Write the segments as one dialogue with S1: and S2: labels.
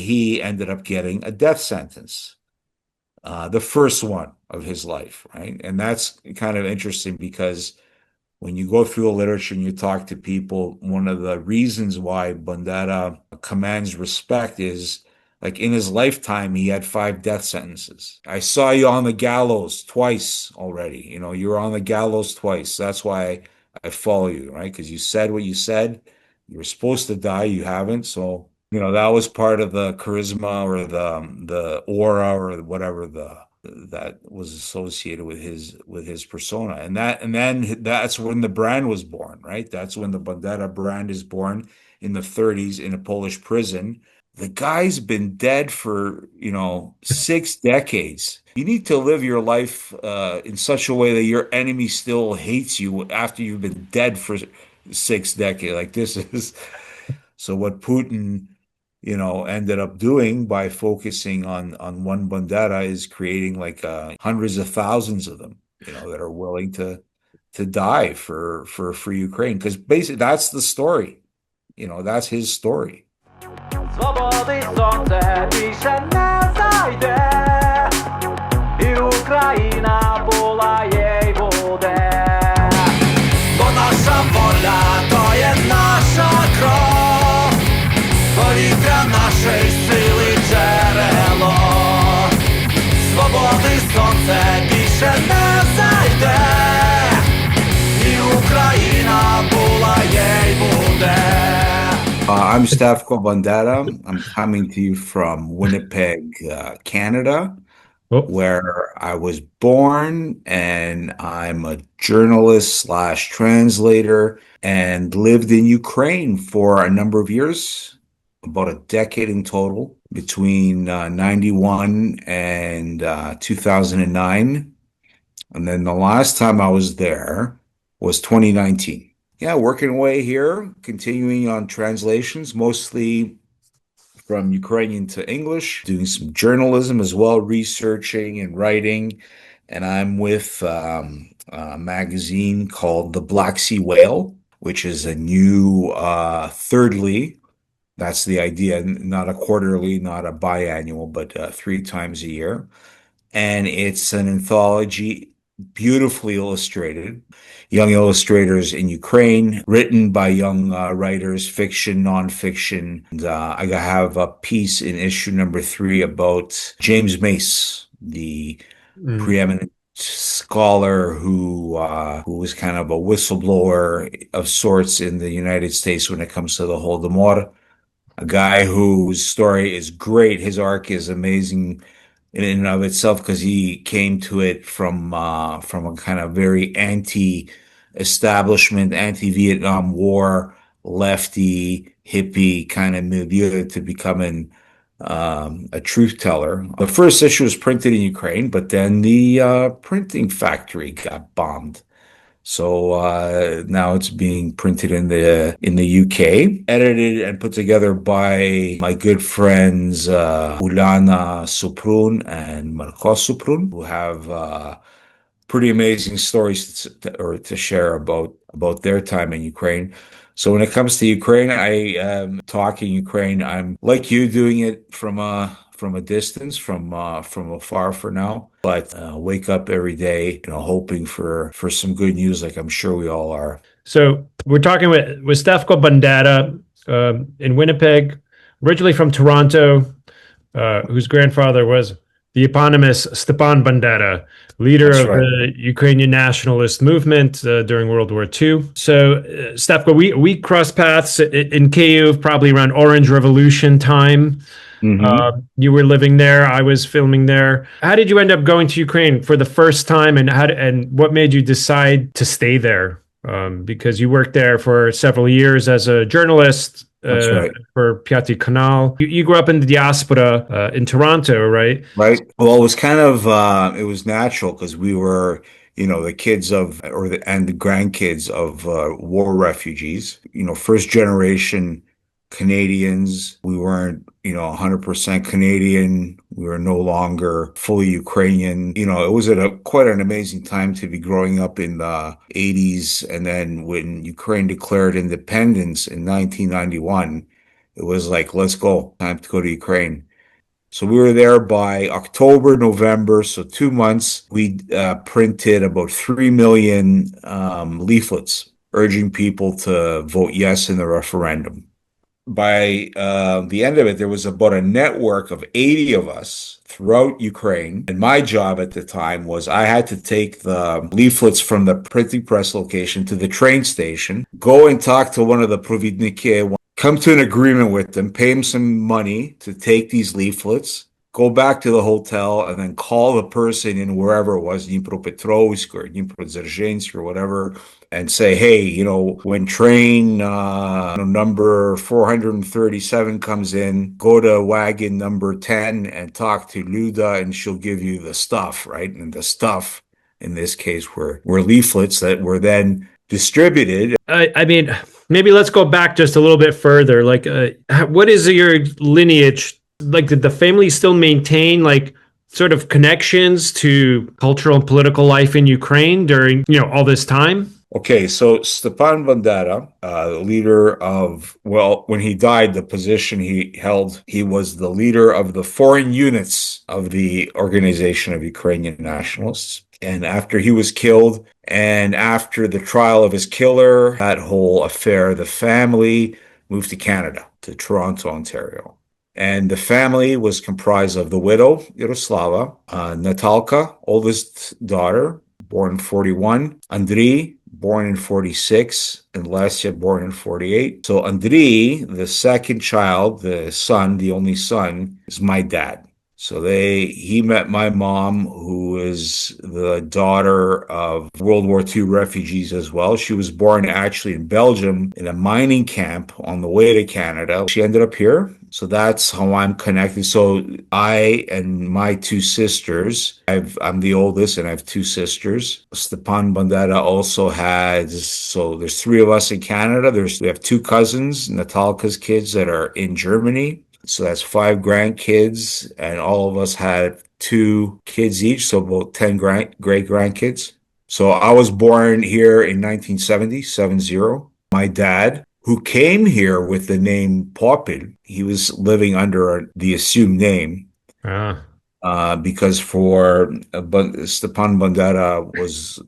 S1: he ended up getting a death sentence, the first one of his life, right? And that's kind of interesting because when you go through the literature and you talk to people, one of the reasons why Bandera commands respect is like in his lifetime, he had 5 death sentences. I saw you on the gallows twice already. You're on the gallows twice. That's why I follow you, right? Because you said what you said. You were supposed to die. You haven't. So, that was part of the charisma or the aura or whatever that was associated with his persona. And then that's when the brand was born, right? That's when the Bandera brand is born in the 30s in a Polish prison. The guy's been dead for, 6 decades. You need to live your life in such a way that your enemy still hates you after you've been dead for 6 decades. Like this is so what Putin, ended up doing by focusing on one Bandera is creating like hundreds of thousands of them, that are willing to die for Ukraine. Because basically that's the story. That's his story.
S2: Свободи сонце більше не зайде, і Україна була й буде. Бо наша воля – то є наша кров, повітря нашої сили джерело. Свободи сонце більше не зайде, і Україна була й буде.
S1: I'm Stefko Bandera. I'm coming to you from Winnipeg, Canada, where I was born, and I'm a journalist slash translator and lived in Ukraine for a number of years, about a decade in total, between 91 and 2009. And then the last time I was there was 2019. Yeah, working away here, continuing on translations, mostly from Ukrainian to English, doing some journalism as well, researching and writing. And I'm with a magazine called The Black Sea Whale, which is a new thirdly. That's the idea, not a quarterly, not a biannual, but 3 times a year. And it's an anthology, beautifully illustrated. Young illustrators in Ukraine, written by young writers, fiction, nonfiction. And I have a piece in issue number 3 about James Mace, the preeminent scholar who was kind of a whistleblower of sorts in the United States when it comes to the Holodomor. A guy whose story is great. His arc is amazing in and of itself because he came to it from a kind of very anti-establishment, anti-Vietnam War, lefty, hippie kind of milieu to becoming a truth teller. The first issue was printed in Ukraine, but then the printing factory got bombed. So now it's being printed in the UK, edited and put together by my good friends Uliana Suprun and Marcos Suprun, who have pretty amazing stories to share about their time in Ukraine. So when it comes to Ukraine, I am talking Ukraine. I'm like you, doing it from a distance, from afar for now. But wake up every day, hoping for some good news, like I'm sure we all are.
S3: So we're talking with Stefko Bandera in Winnipeg, originally from Toronto, whose grandfather was the eponymous Stepan Bandera, leader of the Ukrainian nationalist movement during World War II. So, Stefko, we crossed paths in Kyiv, probably around Orange Revolution time. Mm-hmm. You were living there. I was filming there. How did you end up going to Ukraine for the first time, and what made you decide to stay there? Because you worked there for several years as a journalist. That's right. For Piatый Kanal. You grew up in the diaspora in Toronto, right?
S1: Right. Well, it was kind of it was natural because we were, the kids of and the grandkids of war refugees. First generation Canadians. We weren't, 100% Canadian. We were no longer fully Ukrainian. It was quite an amazing time to be growing up in the 80s. And then when Ukraine declared independence in 1991, It was like, let's go, time to go to Ukraine. So we were there by October, November, so 2 months. We printed about 3 million leaflets urging people to vote yes in the referendum. By the end of it, there was about a network of 80 of us throughout Ukraine. And my job at the time was I had to take the leaflets from the printing press location to the train station, go and talk to one of the providniki, come to an agreement with them, pay them some money to take these leaflets, go back to the hotel, and then call the person in wherever it was, Dnipropetrovsk or Dniprodzerzhinsk or whatever, and say, hey, when train number 437 comes in, go to wagon number 10 and talk to Luda, and she'll give you the stuff, right? And the stuff in this case were leaflets that were then distributed.
S3: I mean, maybe let's go back just a little bit further. Like, what is your lineage? Like, did the family still maintain like sort of connections to cultural and political life in Ukraine during, all this time?
S1: Okay, so Stepan Bandera, leader of, well, when he died, the position he held, he was the leader of the foreign units of the Organization of Ukrainian Nationalists. And after he was killed, and after the trial of his killer, that whole affair, the family moved to Canada, to Toronto, Ontario. And the family was comprised of the widow, Yaroslava, Natalka, oldest daughter, born in 41, Andriy, born in 46, and Lesya, born in 48. So Andriy, the second child, the son, the only son, is my dad. So he met my mom, who is the daughter of World War II refugees as well. She was born actually in Belgium in a mining camp on the way to Canada. She ended up here. So that's how I'm connected. So I and my two sisters, I'm the oldest and I have two sisters. Stepan Bandera also so there's three of us in Canada. We have two cousins, Natalka's kids, that are in Germany. So that's 5 grandkids, and all of us had 2 kids each, so about 10 great grandkids. So I was born here in 1970, 70. My dad, who came here with the name Popil, he was living under the assumed name. Because Stepan Bandera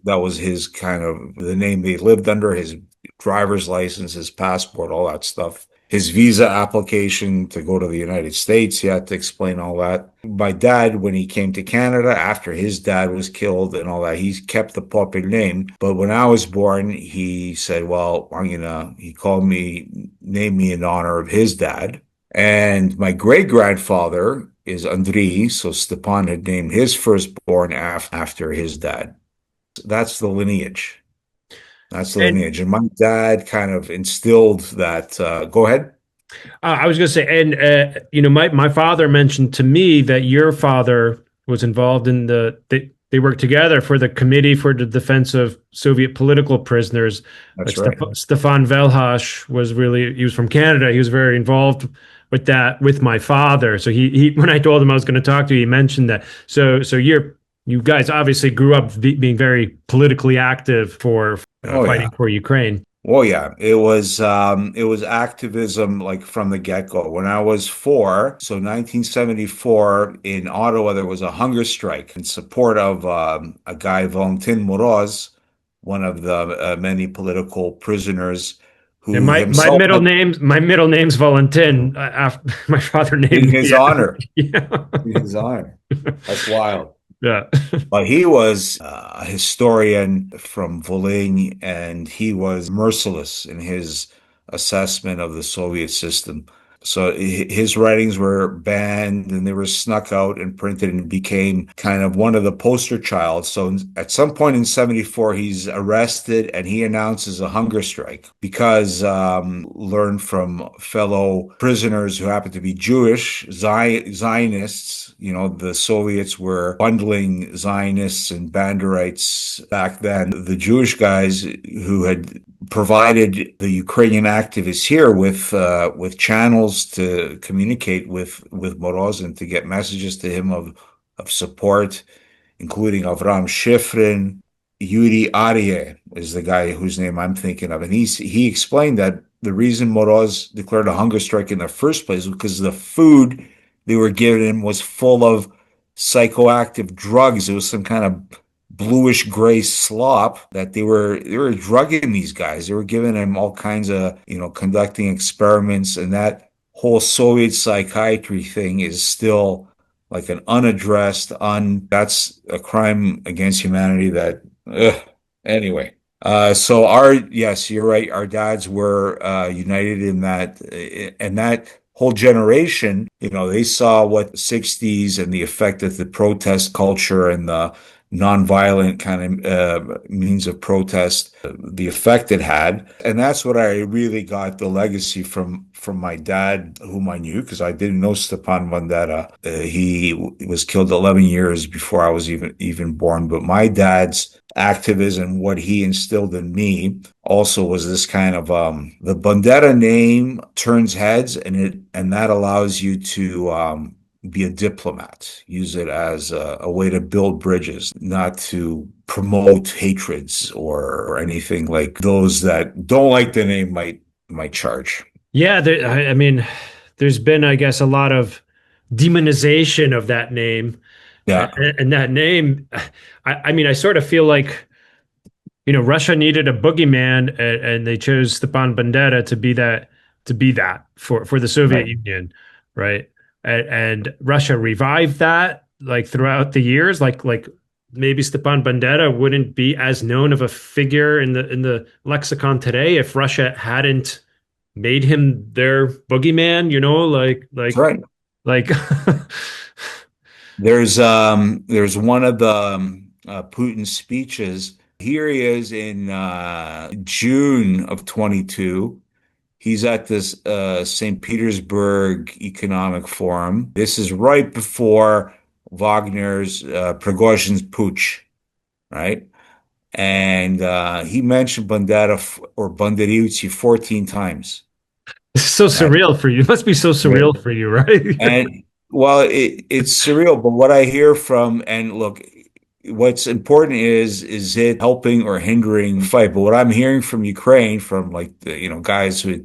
S1: that was his kind of the name he lived under, his driver's license, his passport, all that stuff. His visa application to go to the United States, he had to explain all that. My dad, when he came to Canada, after his dad was killed and all that, he kept the Popil name. But when I was born, he said, well, he named me in honor of his dad. And my great-grandfather is Andriy, so Stepan had named his firstborn after his dad. That's the lineage. That's the lineage. And my dad kind of instilled that. Go ahead.
S3: I was going to say, and my father mentioned to me that your father was involved in they worked together for the Committee for the Defense of Soviet Political Prisoners.
S1: That's right.
S3: Stefan Velhash he was from Canada. He was very involved with that with my father. So he when I told him I was going to talk to you, he mentioned that. So you guys obviously grew up being very politically active for fighting for Ukraine.
S1: Well, yeah, it was activism like from the get-go. When I was 4, so 1974 in Ottawa, there was a hunger strike in support of a guy, Valentin Moroz, one of the many political prisoners. Who
S3: my middle name's Valentin. After my father named
S1: in his honor.
S3: Yeah.
S1: In his honor. That's wild.
S3: Yeah.
S1: But he was a historian from Volhynia, and he was merciless in his assessment of the Soviet system. So his writings were banned and they were snuck out and printed and became kind of one of the poster child. So at some point in 74, he's arrested and he announces a hunger strike because learned from fellow prisoners who happen to be Jewish, Zionists. The Soviets were bundling Zionists and Banderites back then. The Jewish guys who had provided the Ukrainian activists here with channels to communicate with Moroz and to get messages to him of support, including Avram Shifrin. Yuri Arye is the guy whose name I'm thinking of, and he explained that the reason Moroz declared a hunger strike in the first place was because the food they were given him was full of psychoactive drugs. It was some kind of bluish gray slop that they were drugging these guys. They were giving them all kinds of, conducting experiments, and that whole Soviet psychiatry thing is still like an unaddressed, that's a crime against humanity that, ugh. Anyway. Yes, you're right. Our dads were united in that, and that whole generation, they saw what the 60s and the effect of the protest culture and the nonviolent kind of means of protest, the effect it had. And that's what I really got the legacy from my dad, whom I knew, because I didn't know Stepan Bandera. He was killed 11 years before I was even born. But my dad's activism, what he instilled in me, also was this kind of the Bandera name turns heads, and that allows you to be a diplomat, use it as a way to build bridges, not to promote hatreds or anything like those that don't like the name might charge.
S3: Yeah, I mean, there's been, I guess, a lot of demonization of that name,
S1: Yeah,
S3: and that name. I mean, I sort of feel like, Russia needed a boogeyman, and they chose Stepan Bandera to be that for the Soviet
S1: right.
S3: Union, right? And Russia revived that like throughout the years, like maybe Stepan Bandera wouldn't be as known of a figure in the lexicon today if Russia hadn't made him their boogeyman, like
S1: That's right.
S3: like
S1: There's one of the Putin's speeches. Here he is in June of 22. He's at this St. Petersburg Economic Forum. This is right before Wagner's Prigozhin's putsch, right? And he mentioned Bandera or Banderiucci 14 times.
S3: it's so
S1: That,
S3: surreal for you. It must be so
S1: right.
S3: surreal for you, right?
S1: And well, it's surreal, but what I hear from, and look, what's important is it helping or hindering the fight? But what I'm hearing from Ukraine, from like the, guys who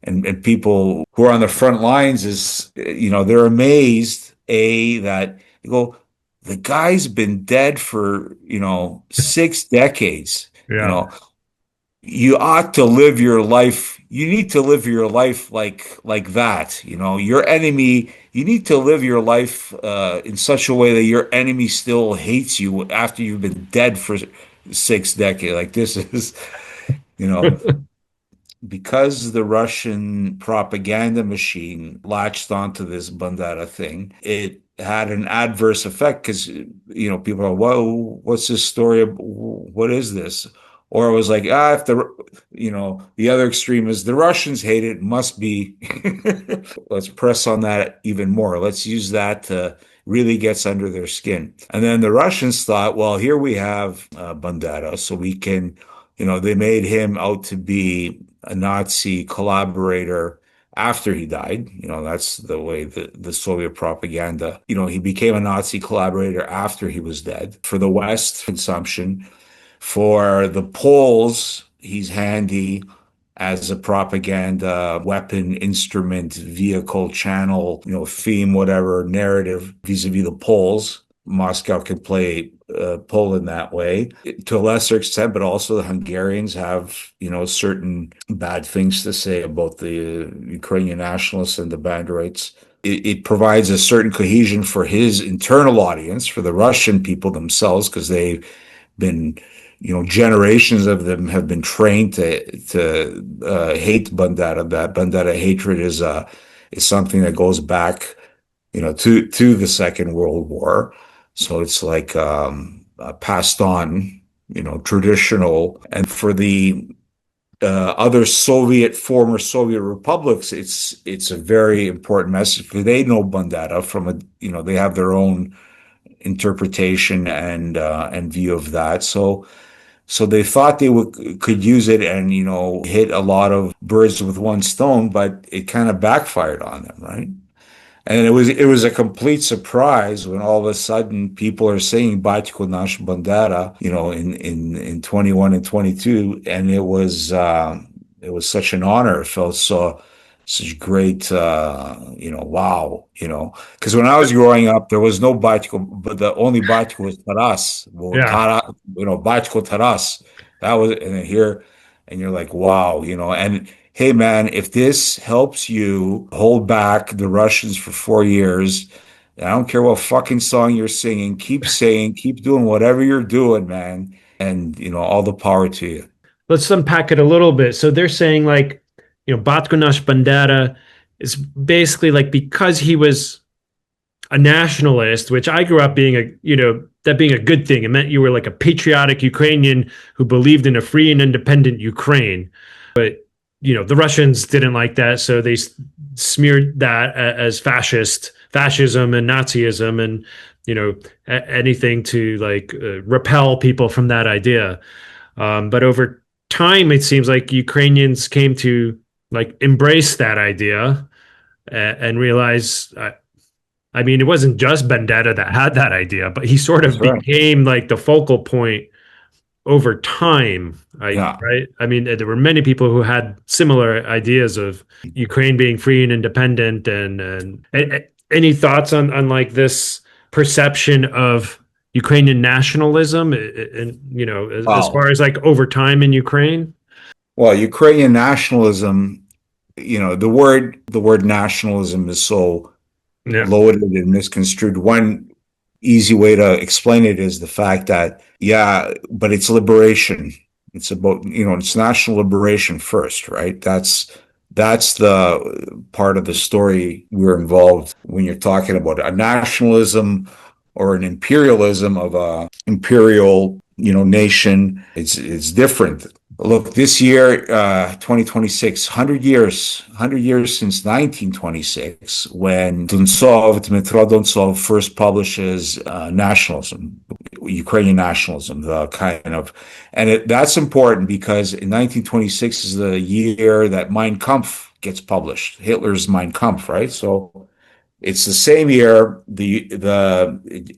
S1: and people who are on the front lines is, they're amazed, that you go, the guy's been dead for, 6 decades, you
S3: Yeah.
S1: know, you ought to live your life. You need to live your life like that. Your enemy, you need to live your life in such a way that your enemy still hates you after you've been dead for 6 decades. Like this is, you know, because the Russian propaganda machine latched onto this Bandera thing, it had an adverse effect because, people are, whoa, what's this story? What is this? Or it was like, if the other extreme is the Russians hate it, must be, let's press on that even more. Let's use that to really gets under their skin. And then the Russians thought, well, here we have Bandera, so we can, they made him out to be a Nazi collaborator after he died. That's the way the Soviet propaganda, he became a Nazi collaborator after he was dead for the West consumption. For the Poles, he's handy as a propaganda weapon, instrument, vehicle, channel, theme, whatever, narrative vis-a-vis the Poles. Moscow can play Poland that way to a lesser extent, but also the Hungarians have, certain bad things to say about the Ukrainian nationalists and the Banderites. It provides a certain cohesion for his internal audience, for the Russian people themselves, because they've been, generations of them have been trained to hate Bandera. That Bandera hatred is something that goes back, to the Second World War. So it's like passed on, traditional. And for the other former Soviet republics, it's a very important message because they know Bandera from they have their own interpretation and view of that. So they thought they could use it and, hit a lot of birds with one stone, but it kind of backfired on them, right? And it was a complete surprise when all of a sudden people are saying Batiko nash Bandera, in 21 and 22, and it was it was such an honor. It felt such great, wow, because when I was growing up, there was no batiko, but the only batiko was taras, well,
S3: Yeah.
S1: batiko taras. That was, and then here, and you're like, wow, and hey, man, if this helps you hold back the Russians for 4 years, I don't care what fucking song you're singing, keep doing whatever you're doing, man. And, all the power to you.
S3: Let's unpack it a little bit. So they're saying like, Batkunash Bandera is basically like because he was a nationalist, which I grew up being that being a good thing. It meant you were like a patriotic Ukrainian who believed in a free and independent Ukraine. But, the Russians didn't like that. So they smeared that as fascism and Nazism and, anything to like repel people from that idea. But over time, it seems like Ukrainians came to like embrace that idea and realize. I mean, it wasn't just Bandera that had that idea, but he sort
S1: That's
S3: of
S1: right.
S3: became like the focal point over time.
S1: Yeah.
S3: Right. I mean, there were many people who had similar ideas of Ukraine being free and independent. And any thoughts on like this perception of Ukrainian nationalism, and as
S1: Wow.
S3: far as like over time in Ukraine?
S1: Well, Ukrainian nationalism, the word nationalism is so
S3: Yeah.
S1: loaded and misconstrued. One easy way to explain it is the fact that, yeah, but it's liberation. It's about, it's national liberation first, right? That's the part of the story we're involved when you're talking about a nationalism or an imperialism of a imperial, nation. It's different. Look, this year, 2026, 100 years since 1926, when Dmitro Dontsov first publishes nationalism, Ukrainian nationalism, that's important because in 1926 is the year that Mein Kampf gets published, Hitler's Mein Kampf, right? So it's the same year,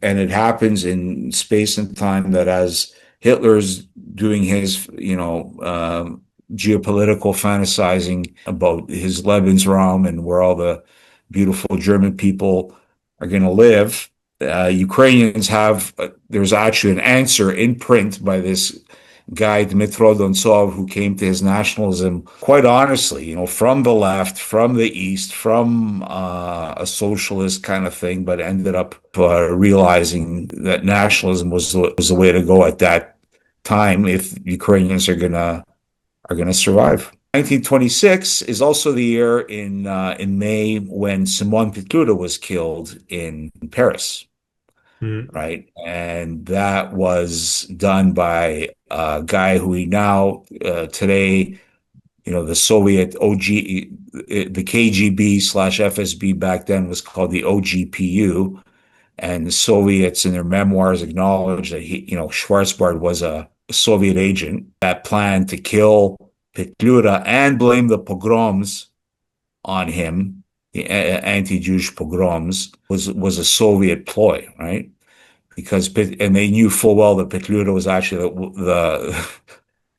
S1: and it happens in space and time that as Hitler's doing his, geopolitical fantasizing about his Lebensraum and where all the beautiful German people are going to live. Ukrainians there's actually an answer in print by this guy, Dmitro Dontsov, who came to his nationalism quite honestly, from the left, from the East, from a socialist kind of thing, but ended up realizing that nationalism was the way to go at that time if Ukrainians are gonna survive. 1926 is also the year in May when Simon Petliura was killed in Paris,
S3: Mm.
S1: right? And that was done by a guy who we now today, the Soviet OG, the KGB slash FSB back then was called the OGPU, and the Soviets in their memoirs acknowledged that Schwarzbard was a Soviet agent that planned to kill Petliura and blame the pogroms on him. The anti-Jewish pogroms was a Soviet ploy, right? And they knew full well that Petliura was actually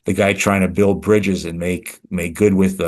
S1: the guy trying to build bridges and make good with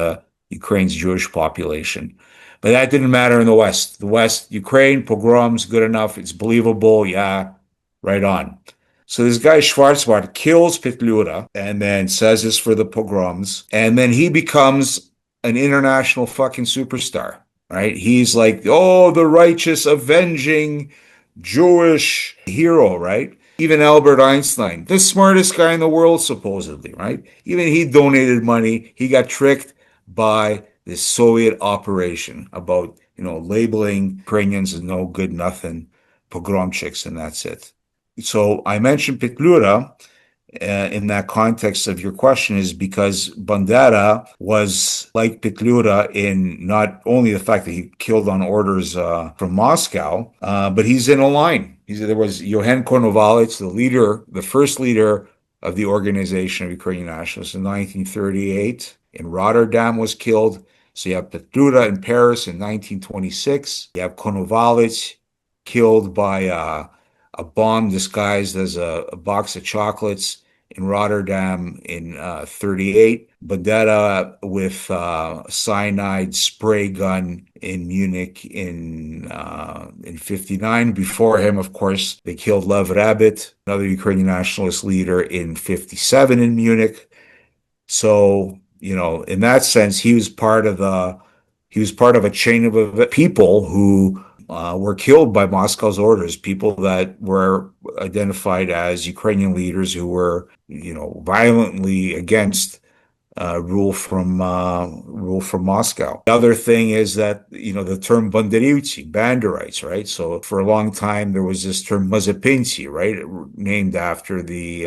S1: Ukraine's Jewish population. But that didn't matter in the West. The West, Ukraine, pogroms, good enough. It's believable. Yeah, right on. So this guy Schwarzbard kills Petliura and then says this for the pogroms. And then he becomes an international fucking superstar, right? He's like, oh, the righteous, avenging Jewish hero, right? Even Albert Einstein, the smartest guy in the world, supposedly, right? Even he donated money. He got tricked by this Soviet operation about, labeling Ukrainians as no good nothing, pogromchiks, and that's it. So I mentioned Petliura in that context of your question is because Bandera was like Petliura in not only the fact that he killed on orders from Moscow, but he's in a line. There was Johann Konovalets, the first leader of the Organization of Ukrainian Nationalists in 1938. In Rotterdam was killed. So you have Petliura in Paris in 1926. You have Konovalets killed by a bomb disguised as a box of chocolates in Rotterdam in 38. Bandera with cyanide spray gun in Munich in 59. Before him, of course, they killed Lev Rabit, another Ukrainian nationalist leader, in 57 in Munich. So, in that sense, he was part of a chain of people who were killed by Moscow's orders, people that were identified as Ukrainian leaders who were, violently against rule from Moscow. The other thing is that the term Banderivci, Banderites, right? So for a long time there was this term Mazepinci, right, named after the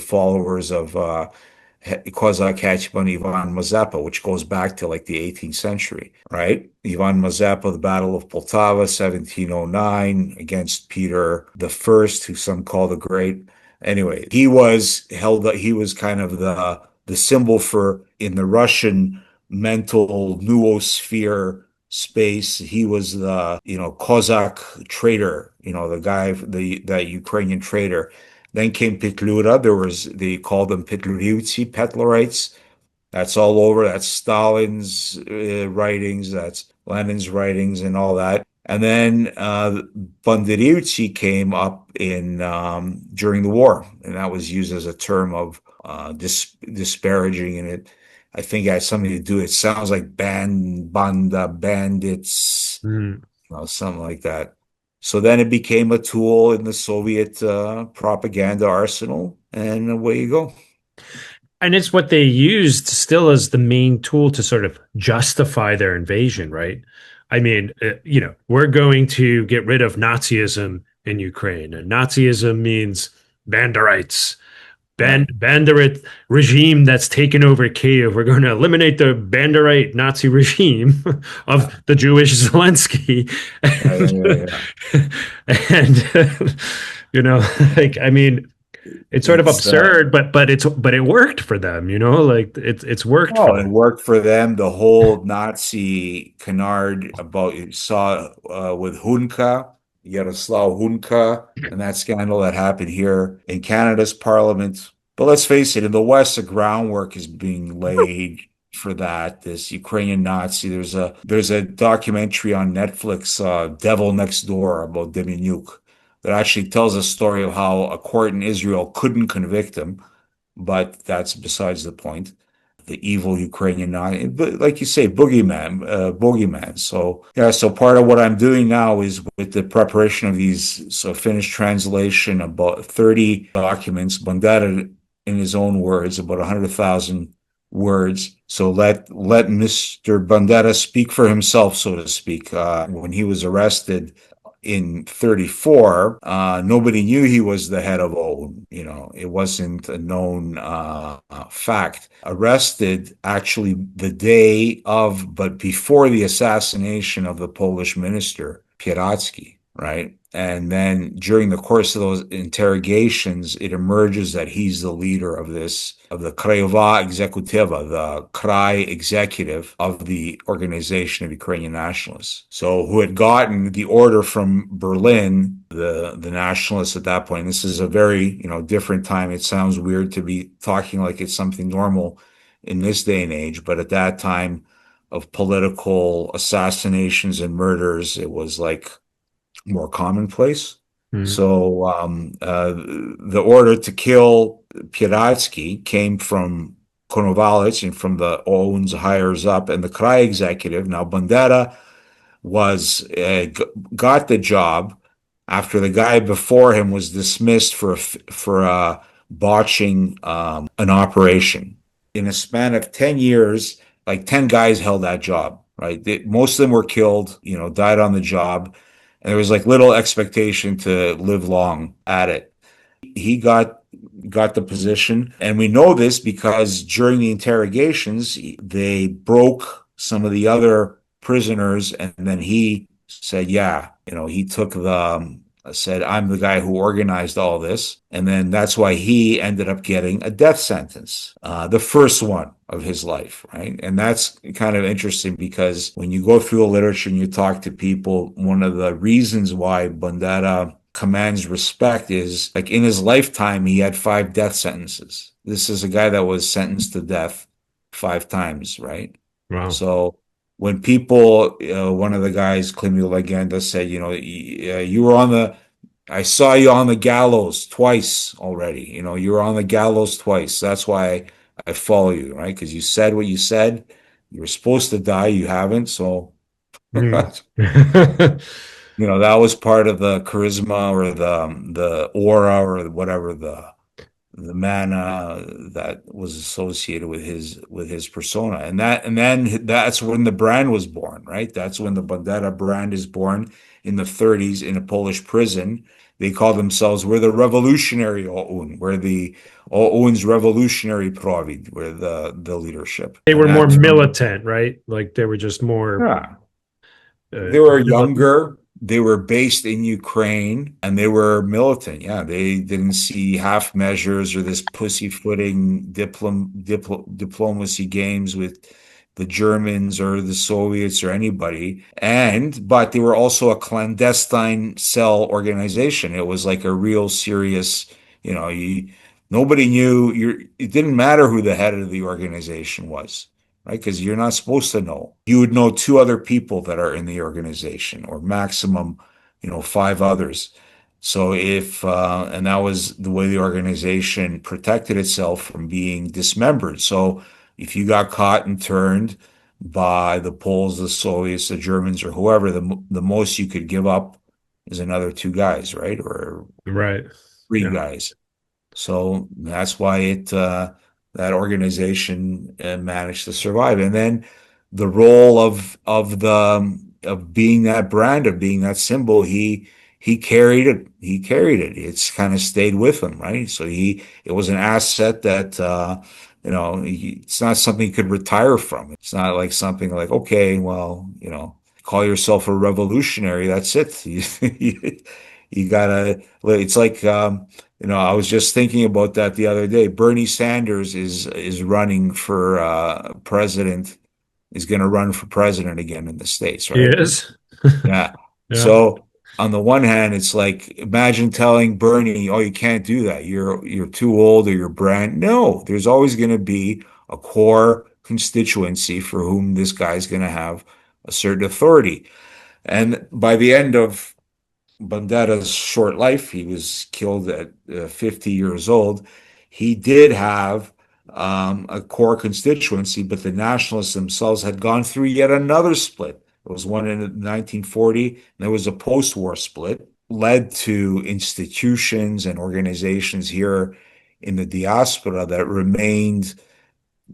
S1: followers of Kozak Hetman Ivan Mazepa, which goes back to like the 18th century, right? Ivan Mazepa, the Battle of Poltava, 1709, against Peter the First, who some call the Great. Anyway, he was kind of the symbol for, in the Russian mental noosphere space, he was the, Kozak traitor, the guy, that Ukrainian traitor. Then came Petlura. They called them Petlurivci, Petlurites. That's all over. That's Stalin's writings. That's Lenin's writings and all that. And then Banderivci came up in during the war, and that was used as a term of disparaging, and I think it has something to do. It sounds like banda, bandits, something like that. So then it became a tool in the Soviet propaganda arsenal, and away you go.
S3: And it's what they used still as the main tool to sort of justify their invasion, right? I mean, we're going to get rid of Nazism in Ukraine, and Nazism means Banderites. Banderit regime that's taken over Kiev. We're going to eliminate the Banderite Nazi regime of the Jewish Zelensky. I mean, it's sort of absurd, but it worked for them, it's worked for them.
S1: It worked for them. The whole Nazi canard about you saw with Hunka, Yaroslav Hunka, and that scandal that happened here in Canada's parliament. But let's face it, in the West, the groundwork is being laid for that. This Ukrainian Nazi. There's a documentary on Netflix, Devil Next Door, about Demyanuk, that actually tells a story of how a court in Israel couldn't convict him, but that's besides the point. The evil Ukrainian Nazi, like you say, bogeyman. So part of what I'm doing now is with the preparation of these, finished translation, about 30 documents. Bandera, in his own words, about 100,000 words. So let Mr. Bandera speak for himself, so to speak. When he was arrested in 34, nobody knew he was the head of OUN. It wasn't a known fact. Arrested actually the day of, but before the assassination of the Polish minister, Pieracki, right? And then during the course of those interrogations, it emerges that he's the leader of the Krayova Exekutiva, the Krai executive of the Organization of Ukrainian Nationalists. So who had gotten the order from Berlin, the nationalists at that point. This is a very, different time. It sounds weird to be talking like it's something normal in this day and age, but at that time of political assassinations and murders, it was like more commonplace. So the order to kill Pieracki came from Konovalets and from the OUN's higher up, and the Krai executive. Now Bandera got the job after the guy before him was dismissed for botching an operation. In a span of 10 years, like 10 guys held that job, right? Most of them were killed, died on the job. And there was like little expectation to live long at it. He got the position. And we know this because during the interrogations, they broke some of the other prisoners. And then he said, he took said, I'm the guy who organized all this. And then that's why he ended up getting a death sentence, the first one of his life, right? And that's kind of interesting because when you go through the literature and you talk to people, one of the reasons why Bandera commands respect is like in his lifetime, he had 5 death sentences. This is a guy that was sentenced to death 5 times, right?
S3: Wow.
S1: So when people, one of the guys, Clemio Legenda, said, you were on I saw you on the gallows twice already. You were on the gallows twice. That's why I follow you, right? Because you said what you said. You were supposed to die. You haven't. So,
S3: Mm.
S1: that was part of the charisma or the aura or whatever the mana that was associated with his persona, and then that's when the brand was born, right? That's when the Bandera brand is born in the 30s in a Polish prison. They call themselves we're the revolutionary OUN, we're the OUN's revolutionary provid, we're the leadership,
S3: They
S1: and
S3: were more
S1: that term,
S3: militant, right? Like they were just more
S1: yeah. They were
S3: militant.
S1: younger. They were based in Ukraine and they were militant. Yeah, they didn't see half measures or this pussyfooting diplomacy games with the Germans or the Soviets or anybody. But they were also a clandestine cell organization. It was like a real serious, nobody knew it didn't matter who the head of the organization was, right? Because you're not supposed to know. You would know 2 other people that are in the organization, or maximum, 5 others. So and that was the way the organization protected itself from being dismembered. So if you got caught and turned by the Poles, the Soviets, the Germans, or whoever, the most you could give up is another 2 guys, right? Or
S3: Right.
S1: three
S3: Yeah.
S1: guys. So that's why that organization managed to survive. And then the role of being that brand, of being that symbol, he carried it. He carried it. It's kind of stayed with him, right? So it was an asset that it's not something you could retire from. It's not like something like, okay, well, call yourself a revolutionary. That's it. You gotta. It's like. I was just thinking about that the other day. Bernie Sanders is running for president, is going to run for president again in the States,
S3: He
S1: right?
S3: is.
S1: Yeah.
S3: Yeah.
S1: So on the one hand, it's like imagine telling Bernie, "Oh, you can't do that. You're too old or you're brand." No, there's always going to be a core constituency for whom this guy's going to have a certain authority. And by the end of Bandera's short life, he was killed at 50 years old. He did have a core constituency, but the nationalists themselves had gone through yet another split. There was one in 1940, and there was a post-war split, led to institutions and organizations here in the diaspora that remained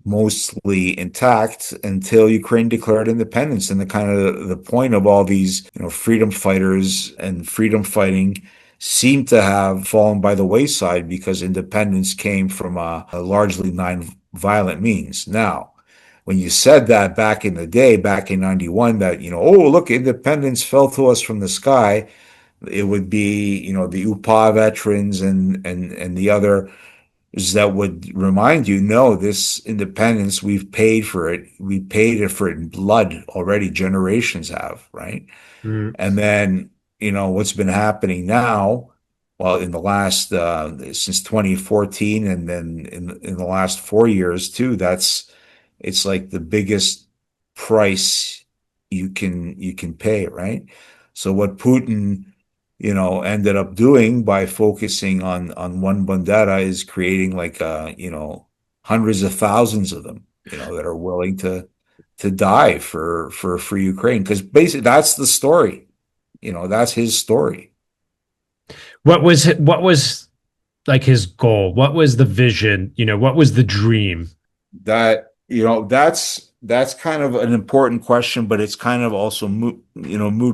S1: mostly intact until Ukraine declared independence. And the kind of the point of all these, freedom fighters and freedom fighting seemed to have fallen by the wayside because independence came from a largely non-violent means. Now, when you said that back in the day, back in 91, that, oh, look, independence fell to us from the sky, it would be, the UPA veterans and the other is that would remind you, no, this independence, we've paid for it. We paid it for it in blood already. Generations have, right?
S3: Mm.
S1: And then, what's been happening now, well, in the last, since 2014, and then in the last 4 years too, it's like the biggest price you can pay, right? So what Putin ended up doing by focusing on one Bandera is creating like hundreds of thousands of them, that are willing to die for Ukraine. Because basically that's the story. That's his story.
S3: What was like his goal? What was the vision? What was the dream?
S1: That's kind of an important question, but it's kind of also moot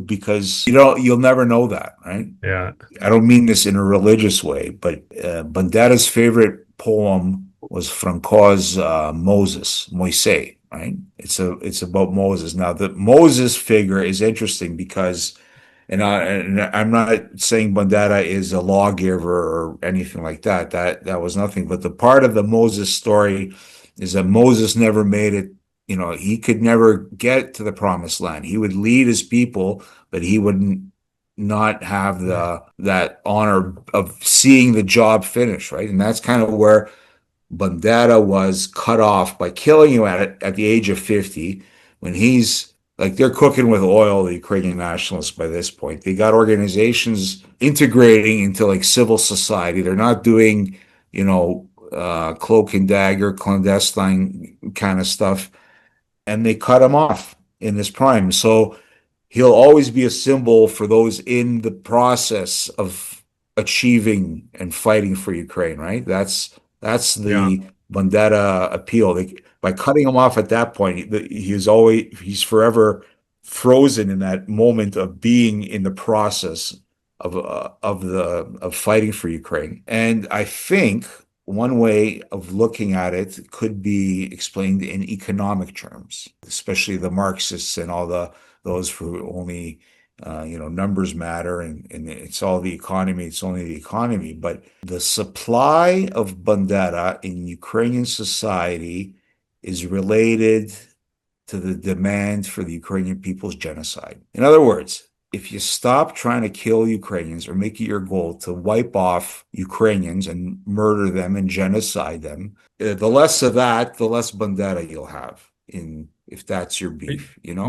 S1: because you'll never know that, right?
S3: Yeah.
S1: I don't mean this in a religious way, but Bandera's favorite poem was Franco's Moses, Moise, right? It's about Moses. Now, the Moses figure is interesting because, and I'm not saying Bandera is a lawgiver or anything like that. That was nothing. But the part of the Moses story is that Moses never made it. He could never get to the promised land. He would lead his people, but he wouldn't not have
S3: Right.
S1: the that honor of seeing the job finish, right? And that's kind of where Bandera was cut off by killing him at the age of 50 when he's like they're cooking with oil, the Ukrainian nationalists by this point. They got organizations integrating into like civil society. They're not doing, cloak and dagger, clandestine kind of stuff. And they cut him off in his prime. So he'll always be a symbol for those in the process of achieving and fighting for Ukraine, right? That's
S3: Yeah.
S1: the Bandera appeal. By cutting him off at that point, he's forever frozen in that moment of being in the process of fighting for Ukraine. And I think one way of looking at it could be explained in economic terms, especially the Marxists and all those who only numbers matter and it's all the economy, it's only the economy. But the supply of Bandera in Ukrainian society is related to the demand for the Ukrainian people's genocide. In other words, if you stop trying to kill Ukrainians or make it your goal to wipe off Ukrainians and murder them and genocide them, the less of that, the less Bandera you'll have in if that's your beef, you know?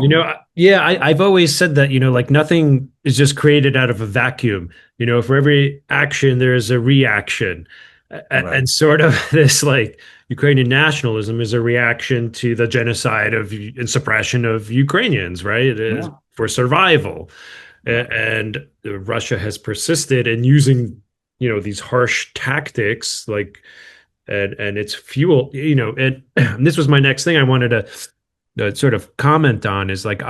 S3: Yeah, I've always said that, like nothing is just created out of a vacuum. For every action, there is a reaction.
S1: Right.
S3: And sort of this like Ukrainian nationalism is a reaction to the genocide of and suppression of Ukrainians, right? It is
S1: Yeah.
S3: for survival.
S1: Yeah.
S3: And Russia has persisted in using, these harsh tactics like and it's fuel, and this was my next thing I wanted to sort of comment on is like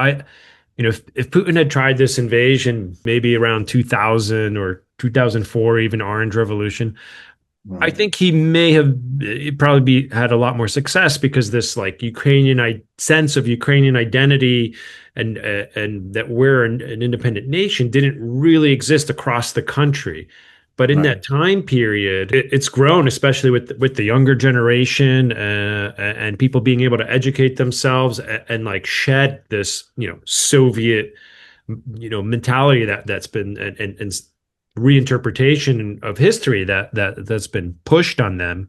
S3: if Putin had tried this invasion maybe around 2000 or 2004, even Orange Revolution, I
S1: Right.
S3: think he may have probably had a lot more success because this like Ukrainian sense of Ukrainian identity and that we're an independent nation didn't really exist across the country. But in that
S1: Right.
S3: time period, it's grown, especially with the younger generation and people being able to educate themselves and like shed this Soviet mentality that's been and reinterpretation of history that's been pushed on them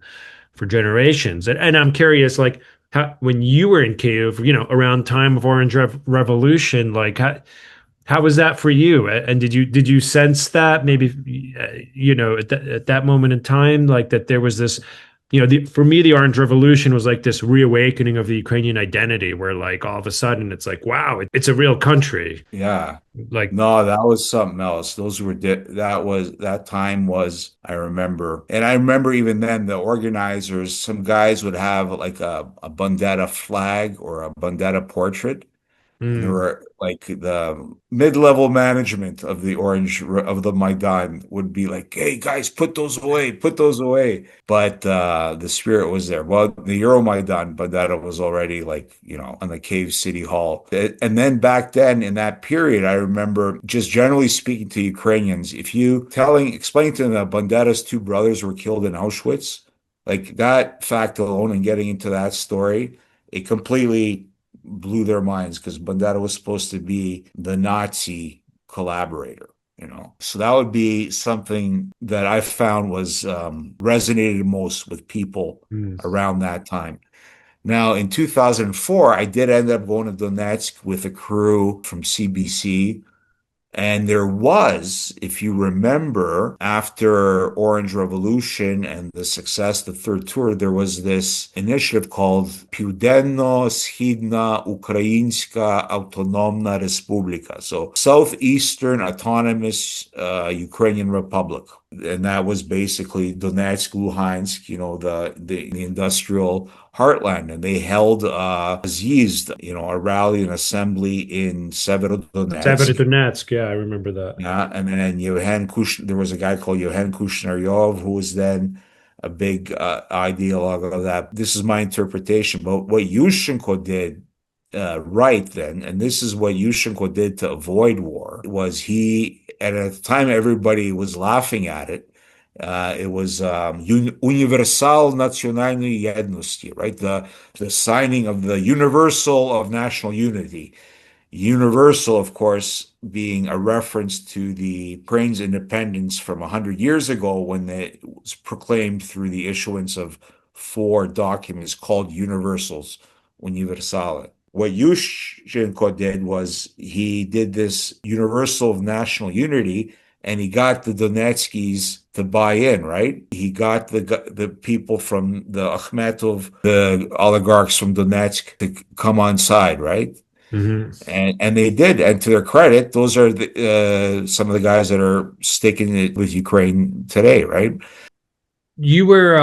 S3: for generations. And I'm curious, like how when you were in Kyiv, around time of Orange Revolution, like how was that for you? And did you sense that maybe at that moment in time, like that there was this, for me, the Orange Revolution was like this reawakening of the Ukrainian identity, where like all of a sudden it's like, wow, it's a real country.
S1: Yeah.
S3: Like,
S1: No, that was something else. That time was, I remember. And I remember even then the organizers, some guys would have like a Bandera flag or a Bandera portrait. And there
S3: mm,
S1: were like the mid-level management of the Maidan would be like, "Hey guys, put those away." But the spirit was there. Well, the Euromaidan, but that was already like on the Cave City Hall. And then back then in that period, I remember just generally speaking to Ukrainians, if you explain to them that Bandera's two brothers were killed in Auschwitz, like that fact alone and getting into that story, it completely blew their minds because Bandera was supposed to be the Nazi collaborator. So that would be something that I found was resonated most with people
S3: mm.
S1: around that time. Now, in 2004, I did end up going to Donetsk with a crew from CBC. And there was, if you remember, after Orange Revolution and the success, the third tour, there was this initiative called Південно-Східна Українська Автономна Республіка. So Southeastern Autonomous Ukrainian Republic. And that was basically Donetsk, Luhansk, the industrial heartland. And they held z'їзд, a rally, an assembly in Severodonetsk.
S3: Severodonetsk, yeah, I remember that.
S1: Yeah, and then there was a guy called Yevhen Kushnaryov who was then a big ideologue of that. This is my interpretation, but what Yushchenko did right then, and this is what Yushchenko did to avoid war, was and at the time everybody was laughing at it. It was Universal Nationальної Єдності, right? The signing of the Universal of National Unity. Universal, of course, being a reference to the Ukraine's independence from 100 years ago when it was proclaimed through the issuance of four documents called universals, universale. What Yushchenko did was he did this universal of national unity, and he got the Donetskis to buy in, right? He got the people from the Akhmetov, the oligarchs from Donetsk to come on side, right?
S3: Mhm.
S1: And they did. And to their credit, those are some of the guys that are sticking it with Ukraine today, right?
S3: You were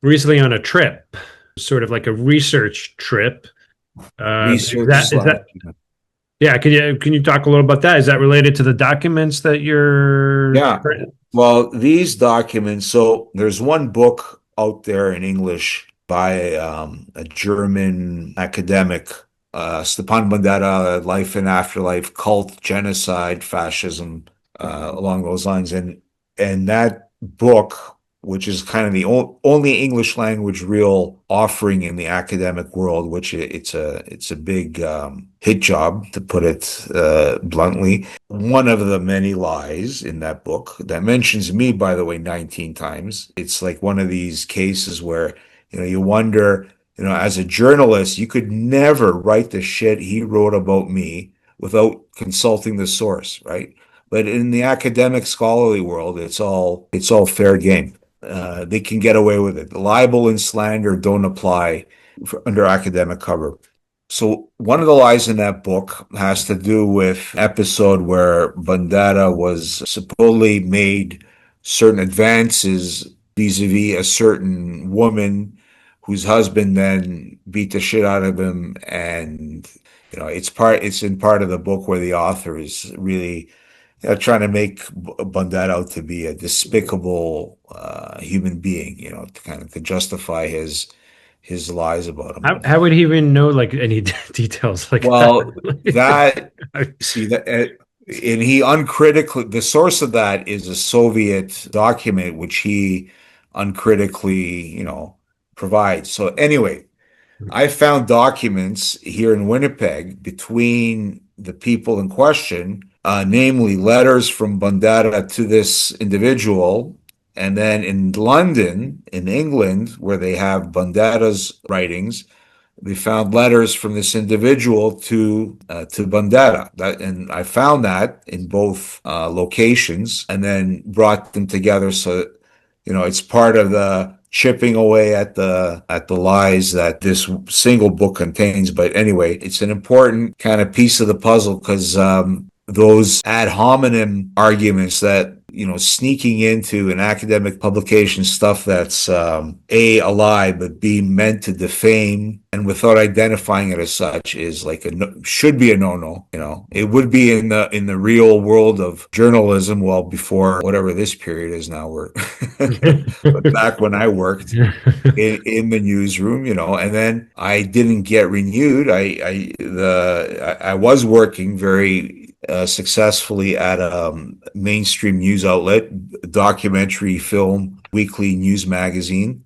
S3: recently on a trip, sort of like a research trip. Is
S1: Research
S3: that is
S1: slash.
S3: that yeah? Can you talk a little about that? Is that related to the documents that you're?
S1: Yeah. Well, these documents, so there's one book out there in English by a German academic, Stepan Bandera, Life and Afterlife, Cult, Genocide, Fascism, along those lines. And that book, which is kind of the only English language real offering in the academic world, which it's a big hit job, to put it bluntly. One of the many lies in that book that mentions me, by the way, 19 times. It's like one of these cases where, you wonder, as a journalist, you could never write the shit he wrote about me without consulting the source, right? But in the academic scholarly world, it's all fair game. They can get away with it. Libel and slander don't apply under academic cover. So one of the lies in that book has to do with episode where Bandera was supposedly made certain advances vis-a-vis a certain woman whose husband then beat the shit out of him. And it's in part of the book where the author is really trying to make Bandera out to be a despicable human being, to kind of to justify his lies about him.
S3: How would he even know like any details like
S1: Well, that
S3: that?
S1: see that, and he uncritically, the source of that is a Soviet document which he uncritically, provides. So anyway, I found documents here in Winnipeg between the people in question, namely letters from Bandera to this individual. And then in London, in England, where they have Bandera's writings, they found letters from this individual to Bandera. And I found that in both locations, and then brought them together. So, it's part of the chipping away at the lies that this single book contains. But anyway, it's an important kind of piece of the puzzle, because those ad hominem arguments that sneaking into an academic publication, stuff that's a lie, but b meant to defame and without identifying it as such, is like should be a no-no. It would be in the real world of journalism, well, before whatever this period is now, but back when I worked in the newsroom, and then I didn't get renewed. I was working very successfully at a mainstream news outlet, documentary film, weekly news magazine,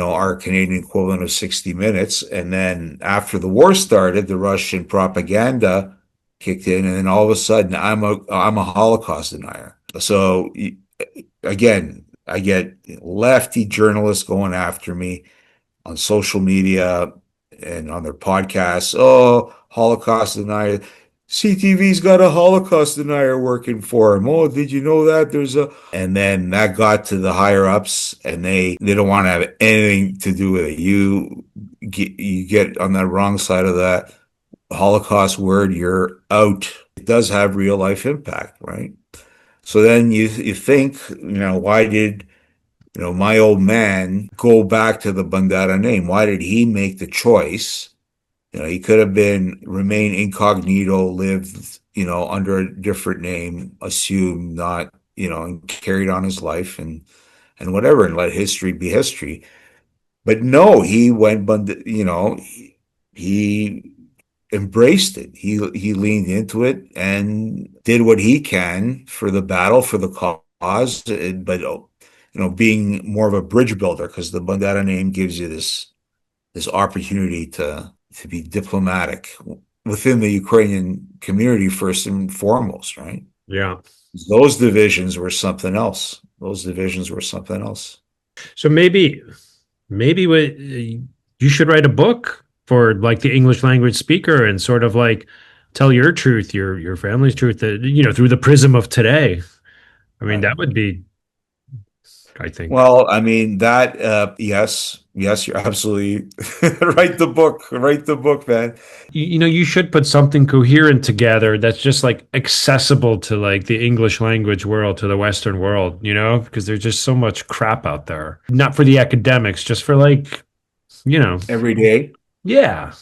S1: our Canadian equivalent of 60 Minutes. And then after the war started, the Russian propaganda kicked in, and then all of a sudden I'm a Holocaust denier. So again, I get lefty journalists going after me on social media and on their podcasts. Oh, Holocaust denier. CTV's got a Holocaust denier working for him. Oh, did you know that? And then that got to the higher ups, and they don't want to have anything to do with it. You get on the wrong side of that Holocaust word, you're out. It does have real life impact, right? So then you think, why did my old man go back to the Bandera name? Why did he make the choice? He could have remain incognito, lived, under a different name, assumed not, and carried on his life and whatever, and let history be history. But no, he went, he embraced it. He leaned into it and did what he can for the battle, for the cause, but, being more of a bridge builder, because the Bandera name gives you this opportunity to be diplomatic within the Ukrainian community first and foremost, right?
S3: Yeah.
S1: Those divisions were something else. Those divisions were something else.
S3: So maybe what you should write a book for like the English language speaker and sort of like tell your truth, your family's truth, that through the prism of today. I mean,
S1: Right.
S3: that would be, I think.
S1: Well, I mean that yes, you're absolutely write the book, man.
S3: You should put something coherent together that's just like accessible to like the English language world, to the Western world, because there's just so much crap out there. Not for the academics, just for like, you know,
S1: Every day.
S3: yeah,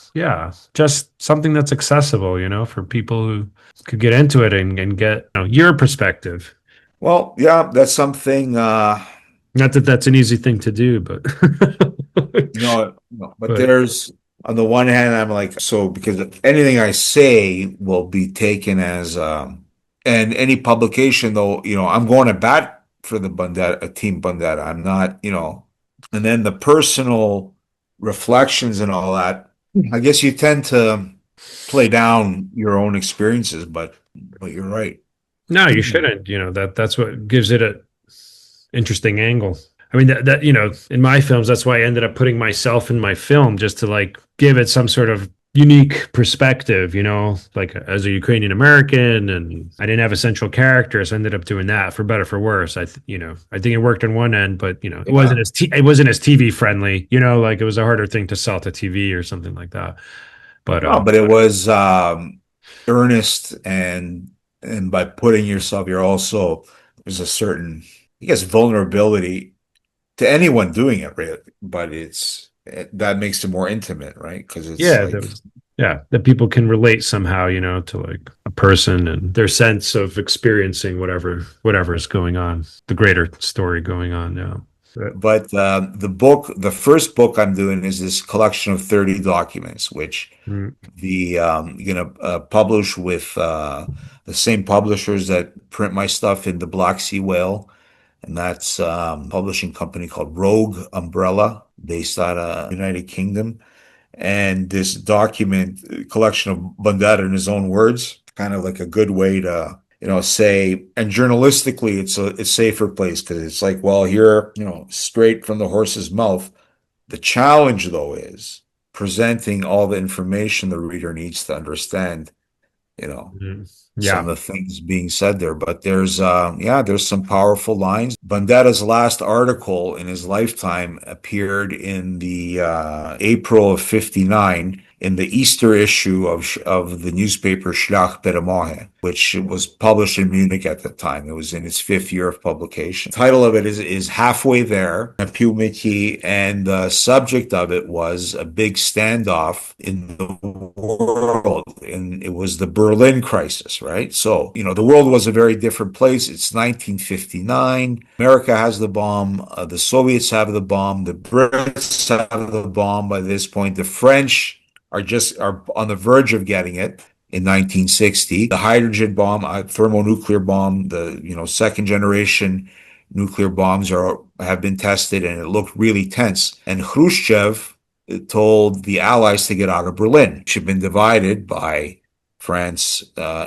S3: just something that's accessible, for people who could get into it and get your perspective.
S1: Well, yeah, that's something
S3: Not that that's an easy thing to do, but
S1: no, but
S3: but
S1: there's on the one hand, I'm like, so because anything I say will be taken as and any publication though, I'm going to bat for the Bandera team Bandera. I'm not, and then the personal reflections and all that, I guess you tend to play down your own experiences, but you're right.
S3: no, you shouldn't. That's what gives it a interesting angle. I mean that in my films, that's why I ended up putting myself in my film just to like give it some sort of unique perspective, like as a Ukrainian American, and I didn't have a central character, so I ended up doing that for better for worse. I think it worked on one end, but it wasn't
S1: Yeah.
S3: it wasn't as TV friendly, like it was a harder thing to sell to TV or something like that. But
S1: No, but it was earnest and by putting yourself, you're also there's a certain, I guess, vulnerability to anyone doing it, really. But that makes it more intimate, right? Because it's
S3: yeah,
S1: like,
S3: that people can relate somehow, to like a person and their sense of experiencing whatever is going on, the greater story going on. Yeah.
S1: but the first book I'm doing is this collection of 30 documents, which
S3: Mm.
S1: the gonna publish with the same publishers that print my stuff in the Black Sea Whale, and that's publishing company called Rogue Umbrella, based out of United Kingdom. And this document collection of Bandera in his own words, kind of like a good way to say, and journalistically it's safer place because it's like, well, here, straight from the horse's mouth. The challenge though is presenting all the information the reader needs to understand, you know,
S3: Mm.
S1: some
S3: Yeah.
S1: of the things being said there. But there's some powerful lines. Bandera's last article in his lifetime appeared in the April of '59 in the Easter issue of the newspaper Szlach Peremóhy, which was published in Munich at the time. It was in its fifth year of publication. The title of it is Halfway There, a Pumiki, and the subject of it was a big standoff in the world, and it was the Berlin crisis, right? So, the world was a very different place. It's 1959. America has the bomb. The Soviets have the bomb. The Brits have the bomb by this point. The French are on the verge of getting it in 1960. The hydrogen bomb, thermonuclear bomb, the second generation nuclear bombs have been tested, and it looked really tense. And Khrushchev told the Allies to get out of Berlin, which had been divided by France,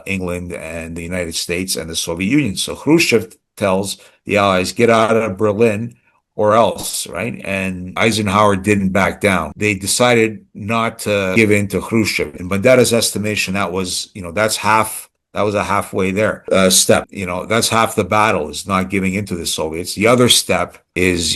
S1: England, and the United States and the Soviet Union. So Khrushchev tells the Allies, get out of Berlin or else, right? And Eisenhower didn't back down. They decided not to give in to Khrushchev. In Bandera's estimation, that was a halfway there step. That's half the battle, is not giving into the Soviets. The other step is,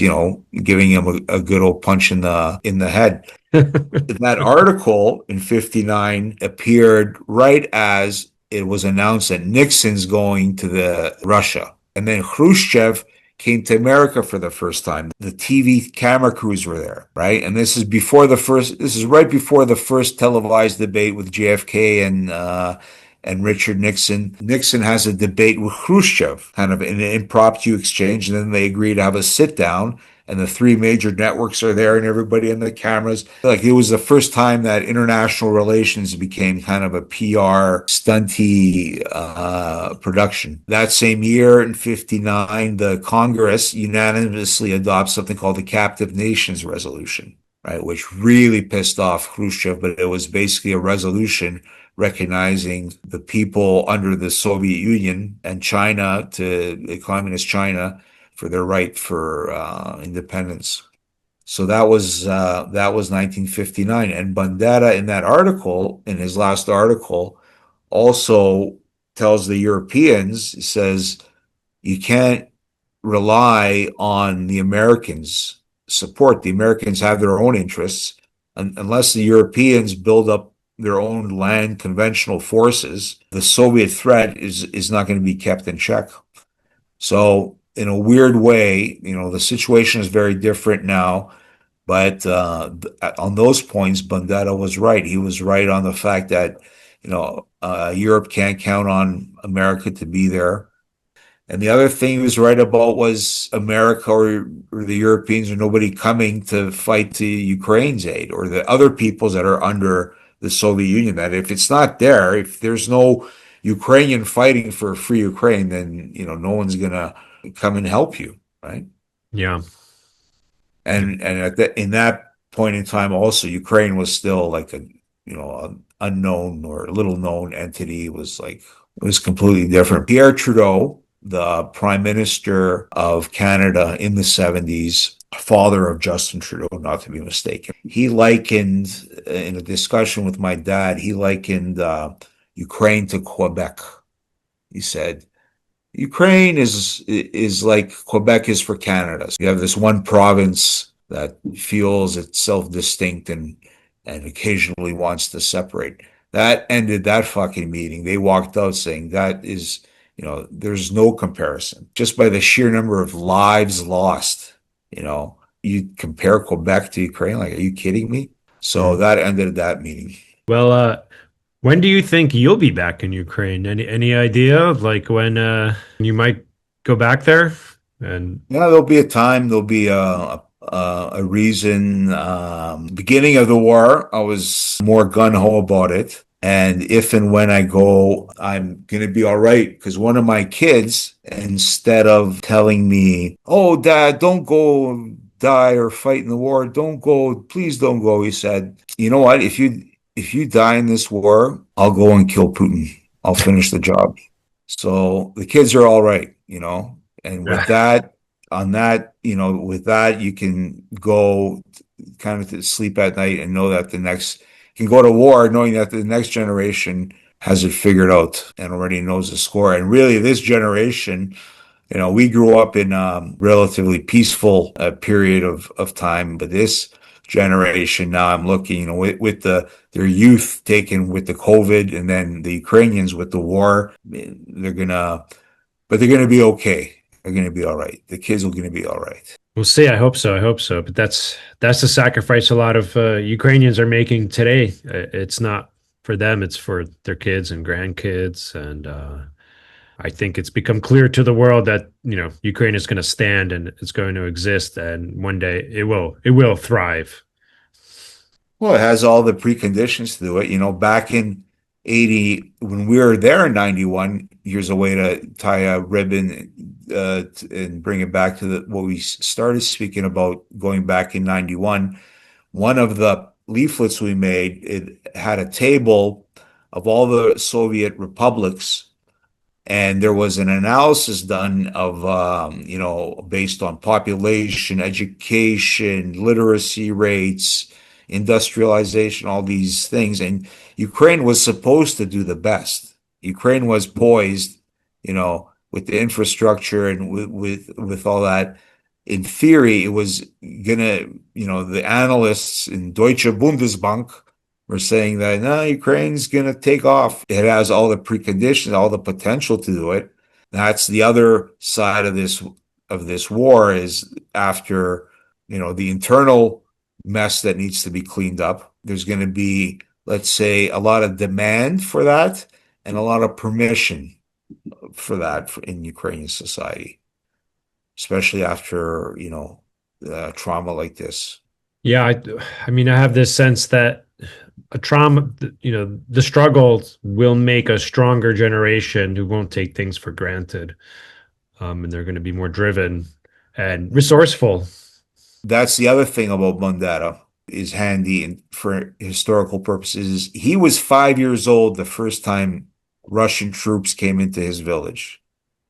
S1: giving him a good old punch in the head. That article in '59 appeared right as it was announced that Nixon's going to Russia. And then Khrushchev came to America for the first time. The TV camera crews were there, right? And this is right before the first televised debate with JFK and Richard Nixon. Nixon has a debate with Khrushchev, kind of an impromptu exchange, and then they agree to have a sit down. And the three major networks are there and everybody in the cameras. Like, it was the first time that international relations became kind of a PR stunty production. That same year in '59, the Congress unanimously adopts something called the Captive Nations Resolution, right? Which really pissed off Khrushchev, but it was basically a resolution recognizing the people under the Soviet Union and China to communist China for their right for independence. So that was 1959, and Bandera in that article, in his last article, also tells the Europeans, he says, you can't rely on the Americans' support. The Americans have their own interests. Unless the Europeans build up their own land conventional forces, the Soviet threat is not going to be kept in check. So in a weird way, the situation is very different now. But on those points, Bandera was right. He was right on the fact that, Europe can't count on America to be there. And the other thing he was right about was America or the Europeans or nobody coming to fight to Ukraine's aid or the other peoples that are under the Soviet Union. That if it's not there, if there's no Ukrainian fighting for a free Ukraine, then, no one's going to come and help you, right?
S3: Yeah.
S1: And in that point in time, also Ukraine was still like an unknown or little known entity. It was completely different. Pierre Trudeau, the Prime Minister of Canada in the 70s, father of Justin Trudeau, not to be mistaken, he likened, in a discussion with my dad, he likened Ukraine to Quebec. He said, Ukraine is like Quebec is for Canada. So you have this one province that feels itself distinct and occasionally wants to separate. That ended that fucking meeting. They walked out saying that is, there's no comparison. Just by the sheer number of lives lost, you compare Quebec to Ukraine. Like, are you kidding me? So that ended that meeting.
S3: Well, when do you think you'll be back in Ukraine? Any idea? Like when you might go back there? And
S1: yeah, there'll be a time. There'll be a reason. Beginning of the war, I was more gun ho about it. And if and when I go, I'm going to be all right. Because one of my kids, instead of telling me, "Oh, Dad, don't go die or fight in the war. Don't go. Please don't go," he said, "You know what? If you die in this war, I'll go and kill Putin. I'll finish the job." So the kids are all right, and with that, with that, you can go kind of to sleep at night and know that you can go to war knowing that the next generation has it figured out and already knows the score. And really, this generation, we grew up in a relatively peaceful period of time, but this generation now, I'm looking, with their youth taken with the COVID, and then the Ukrainians with the war, they're gonna be okay. They're gonna be all right. The kids are gonna be all right.
S3: we'll see. I hope so. I hope so. But that's the sacrifice a lot of Ukrainians are making today. It's not for them; it's for their kids and grandkids. And I think it's become clear to the world that Ukraine is going to stand and it's going to exist, and one day it will thrive.
S1: Well, it has all the preconditions to do it. Back in 80, when we were there in 91, here's a way to tie a ribbon and bring it back to what we started speaking about going back in 91. One of the leaflets we made, it had a table of all the Soviet republics, and there was an analysis done of, based on population, education, literacy rates, industrialization, all these things. And Ukraine was supposed to do the best. Ukraine was poised, with the infrastructure and with all that. In theory, it was gonna, the analysts in Deutsche Bundesbank were saying that no, Ukraine's gonna take off. It has all the preconditions, all the potential to do it. That's the other side of this war, is after, the internal mess that needs to be cleaned up. There's going to be, let's say, a lot of demand for that and a lot of permission for that in Ukrainian society, especially after, trauma like this.
S3: Yeah, I mean, I have this sense that a trauma, the struggles will make a stronger generation who won't take things for granted, and they're going to be more driven and resourceful.
S1: That's the other thing about Bandera. is handy for historical purposes. He was 5 years old the first time Russian troops came into his village,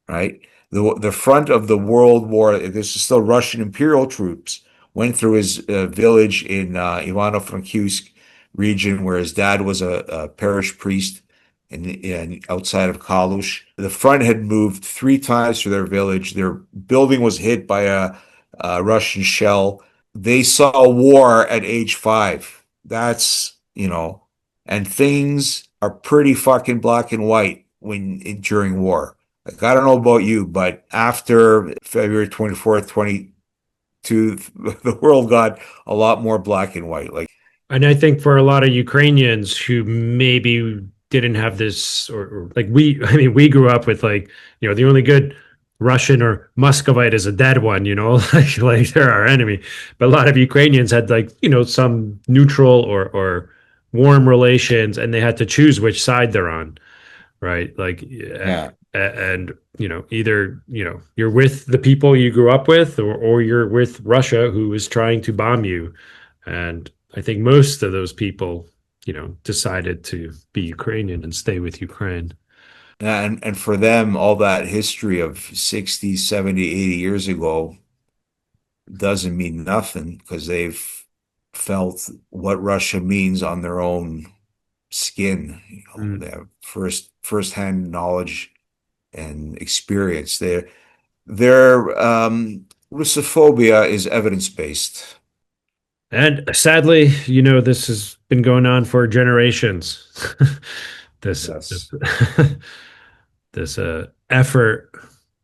S1: right? The front of the World War, this is still Russian imperial troops, went through his village in Ivano-Frankivsk region where his dad was a parish priest in outside of Kalush. The front had moved 3 times through their village. Their building was hit by a Russian shell. They saw war at age 5. That's, and things are pretty fucking black and white during war. Like, I don't know about you, but after February 24th, 2022, the world got a lot more black and white. Like,
S3: And I think for a lot of Ukrainians who maybe didn't have this, or like I mean, we grew up with like, the only good Russian or Muscovite is a dead one, like they're our enemy. But a lot of Ukrainians had like, some neutral or warm relations, and they had to choose which side they're on, right? Like,
S1: yeah.
S3: and either you're with the people you grew up with, or you're with Russia, who is trying to bomb you. And I think most of those people, decided to be Ukrainian and stay with Ukraine.
S1: And for them, all that history of 60, 70, 80 years ago doesn't mean nothing because they've felt what Russia means on their own skin.
S3: Mm.
S1: They have firsthand knowledge and experience. Their Russophobia is evidence-based.
S3: And sadly, this has been going on for generations. this
S1: Yes.
S3: this effort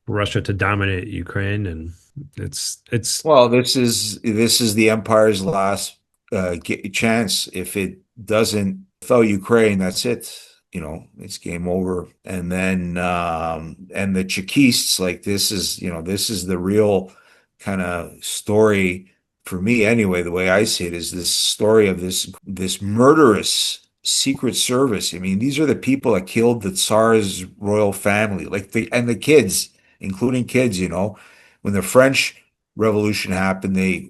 S3: for Russia to dominate Ukraine, and it's
S1: Well, this is the empire's last chance. If it doesn't without Ukraine, that's it. It's game over. And then and the Chekists, like this is the real kind of story for me anyway. The way I see it is this story of this murderous secret service. I mean, these are the people that killed the Tsar's royal family, like the kids, including kids. When the French Revolution happened, they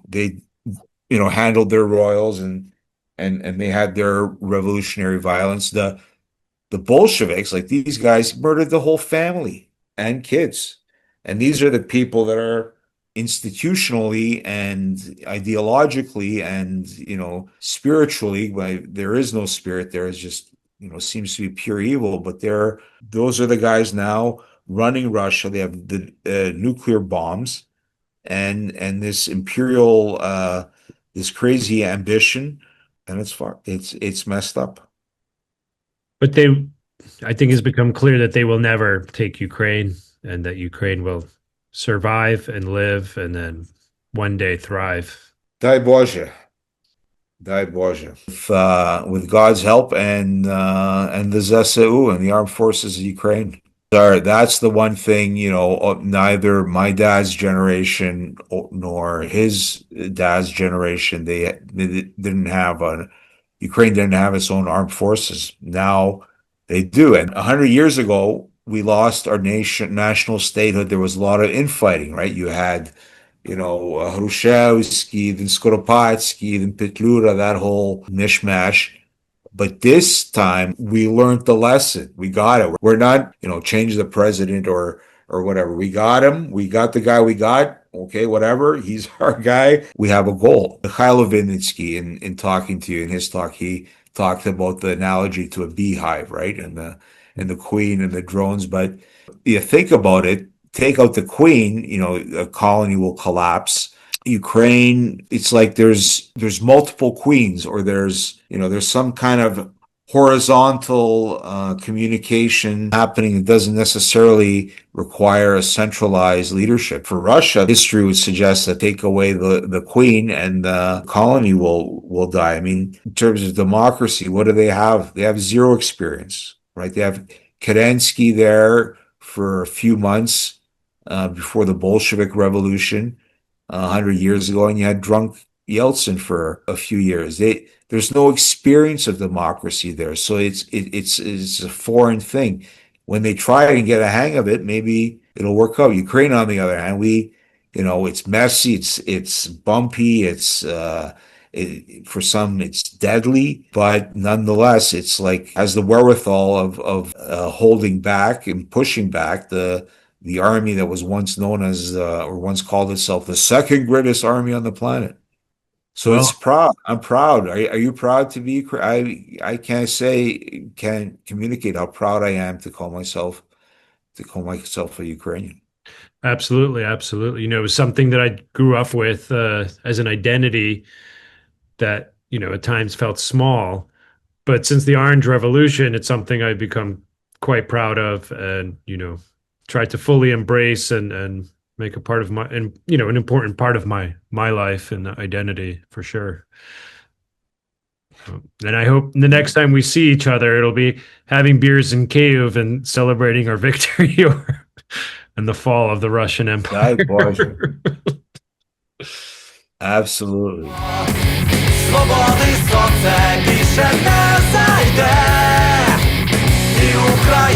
S1: handled their royals and they had their revolutionary violence. The Bolsheviks, like these guys, murdered the whole family and kids. And these are the people that are institutionally and ideologically and spiritually, there is no spirit there. It's just seems to be pure evil. But those are the guys now running Russia. They have the nuclear bombs and this imperial this crazy ambition, and it's messed up.
S3: but I think it's become clear that they will never take Ukraine, and that Ukraine will survive and live and then one day thrive.
S1: Дай Bože. Дай Bože. With God's help and the ZSU and the armed forces of Ukraine. Sorry, that's the one thing, neither my dad's generation nor his dad's generation, they didn't have Ukraine didn't have its own armed forces. Now they do. And 100 years ago, we lost our national statehood. There was a lot of infighting, right? You had, Hrushevsky, then Skoropadsky, then Petlura, that whole mishmash. But this time we learned the lesson. We got it. We're not, change the president or whatever. We got him. We got the guy we got. Okay, whatever. He's our guy. We have a goal. Mikhailo Vinnytsky, in talking to you in his talk, he talked about the analogy to a beehive, right? And the queen and the drones. But you think about it, take out the queen, a colony will collapse. Ukraine, it's like there's multiple queens, or there's some kind of horizontal communication happening that doesn't necessarily require a centralized leadership. For Russia, history would suggest that take away the queen and the colony will die. I mean, in terms of democracy, what do they have? They have zero experience, right? They have Kerensky there for a few months before the Bolshevik Revolution 100 years ago, and you had drunk Yeltsin for a few years. There's no experience of democracy there, so it's a foreign thing. When they try and get a hang of it, maybe it'll work out. Ukraine, on the other hand, it's messy, it's bumpy, For some, it's deadly, but nonetheless, it's like has the wherewithal of holding back and pushing back the army that was once known as or once called itself the second greatest army on the planet. So it's
S3: Well,
S1: proud. I'm proud. Are you proud to be? I can't communicate how proud I am to call myself a Ukrainian.
S3: absolutely, absolutely. You know, it was something that I grew up with as an identity that, you know, at times felt small. But since the Orange Revolution, it's something I've become quite proud of and, you know, tried to fully embrace and make a part of my, and, you know, an important part of my life and identity for sure. And I hope the next time we see each other, it'll be having beers in Kyiv and celebrating our victory or and the fall of the Russian
S1: God bless you.
S3: Empire.
S1: Absolutely.
S2: Свободи сонце більше не зайде, і Україна